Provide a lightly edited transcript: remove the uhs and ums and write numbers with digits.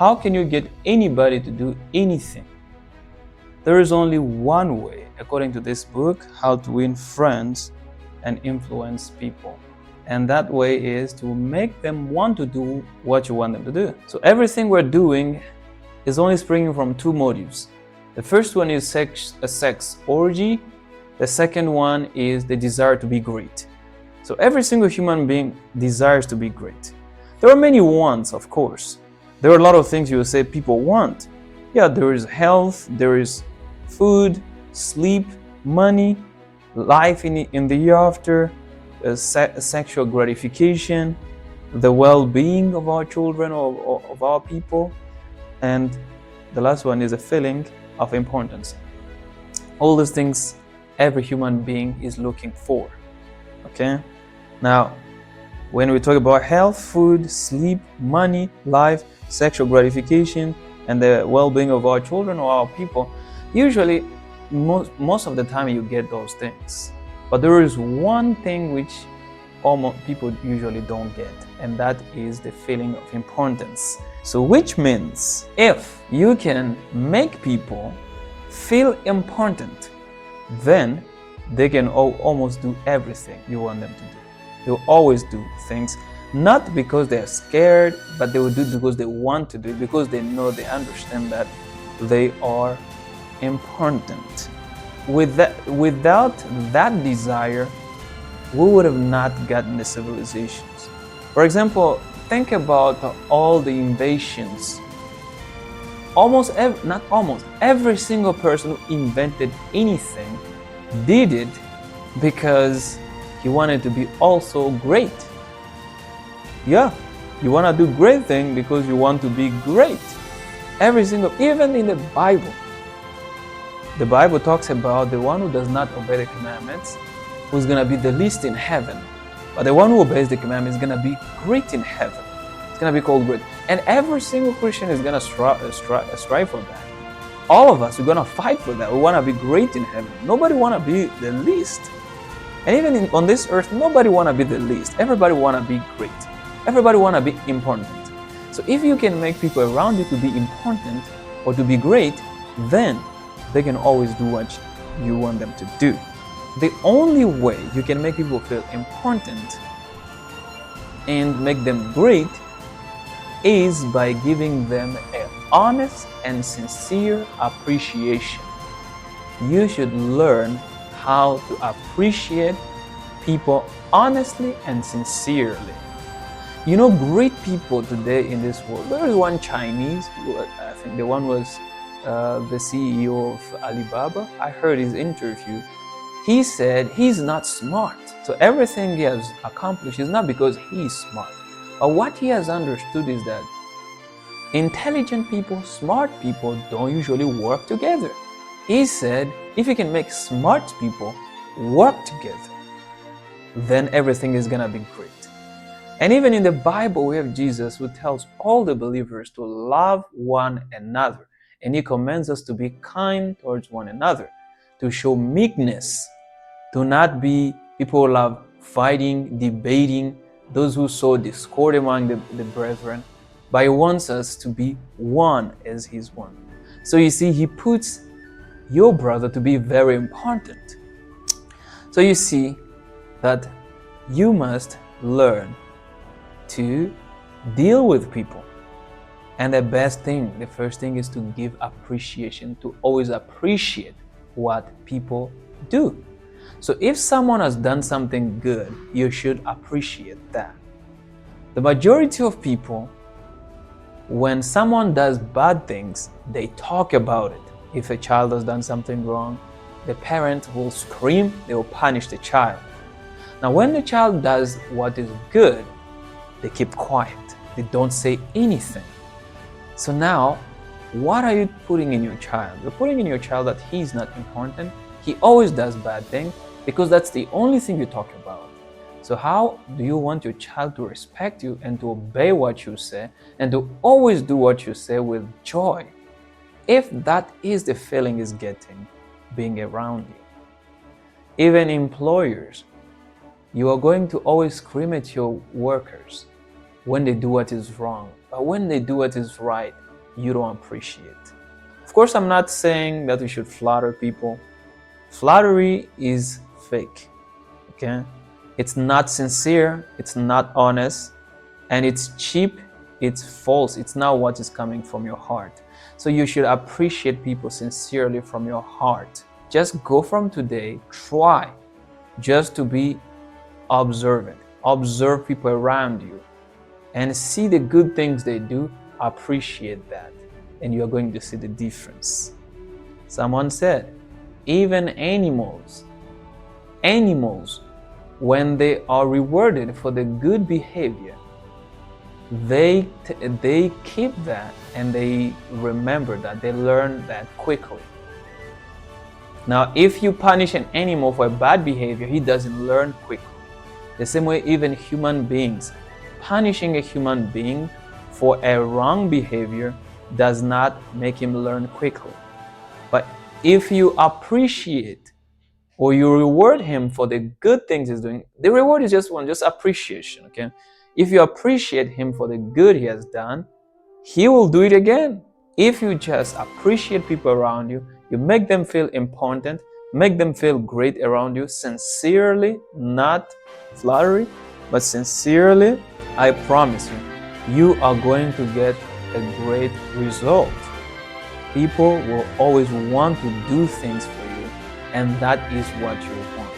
How can you get anybody to do anything? There is only one way, according to this book, how to win friends and influence people. And that way is to make them want to do what you want them to do. So everything we're doing is only springing from two motives. The first one is a sex orgy. The second one is the desire to be great. So every single human being desires to be great. There are many wants, of course. There are a lot of things you will say people want. Yeah, there is health, there is food, sleep, money, life in the hereafter, sexual gratification, the well-being of our children or of our people, and the last one is a feeling of importance. All these things every human being is looking for. Okay? Now, when we talk about health, food, sleep, money, life, sexual gratification, and the well-being of our children or our people, usually most of the time you get those things. But there is one thing which almost people usually don't get, and that is the feeling of importance. So which means if you can make people feel important, then they can almost do everything you want them to do. They'll always do things, not because they're scared, but they will do it because they want to do it, because they know, they understand that they are important. Without that desire, we would have not gotten the civilizations. For example, think about all the inventions. Every single person who invented anything did it because he wanted to be also great. Yeah, you want to do great thing because you want to be great. Even in the Bible talks about the one who does not obey the commandments, who's going to be the least in heaven. But the one who obeys the commandments is going to be great in heaven. It's going to be called great. And every single Christian is going to strive for that. All of us, we're going to fight for that. We want to be great in heaven. Nobody want to be the least. And even on this earth, nobody want to be the least. Everybody want to be great. Everybody want to be important. So if you can make people around you to be important or to be great, then they can always do what you want them to do. The only way you can make people feel important and make them great is by giving them an honest and sincere appreciation. You should learn how to appreciate people honestly and sincerely. You know, great people today in this world. There is one Chinese, I think the one was the CEO of Alibaba. I heard his interview. He said he's not smart. So everything he has accomplished is not because he's smart. But what he has understood is that intelligent people, smart people don't usually work together. He said if you can make smart people work together, then everything is going to be great. And even in the Bible, we have Jesus who tells all the believers to love one another. And he commands us to be kind towards one another, to show meekness, to not be people who love fighting, debating, those who sow discord among the brethren. But he wants us to be one as he's one. So you see, he puts your brother to be very important. So you see that you must learn to deal with people. And the first thing is to give appreciation, to always appreciate what people do. So if someone has done something good, you should appreciate that. The majority of people, when someone does bad things, they talk about it. If a child has done something wrong, the parent will scream, they will punish the child. Now, when the child does what is good, they keep quiet. They don't say anything. So now, what are you putting in your child? You're putting in your child that he's not important. He always does bad things because that's the only thing you talk about. So how do you want your child to respect you and to obey what you say and to always do what you say with joy, if that is the feeling he's getting being around you? Even employers, you are going to always scream at your workers when they do what is wrong. But when they do what is right, you don't appreciate. Of course, I'm not saying that we should flatter people. Flattery is fake, okay? It's not sincere, it's not honest, and it's cheap, it's false. It's not what is coming from your heart. So you should appreciate people sincerely from your heart. Just go from today, try just to be observant. Observe people around you and see the good things they do. Appreciate that, and you're going to see the difference. Someone said, even animals, when they are rewarded for the good behavior, they keep that and they remember that, they learn that quickly. Now, if you punish an animal for a bad behavior, he doesn't learn quickly. The same way, even human beings, punishing a human being for a wrong behavior does not make him learn quickly. But if you appreciate or you reward him for the good things he's doing, the reward is just appreciation, okay? If you appreciate him for the good he has done, he will do it again. If you just appreciate people around you, you make them feel important, make them feel great around you, sincerely, not flattery, but sincerely, I promise you, you are going to get a great result. People will always want to do things for you, and that is what you want.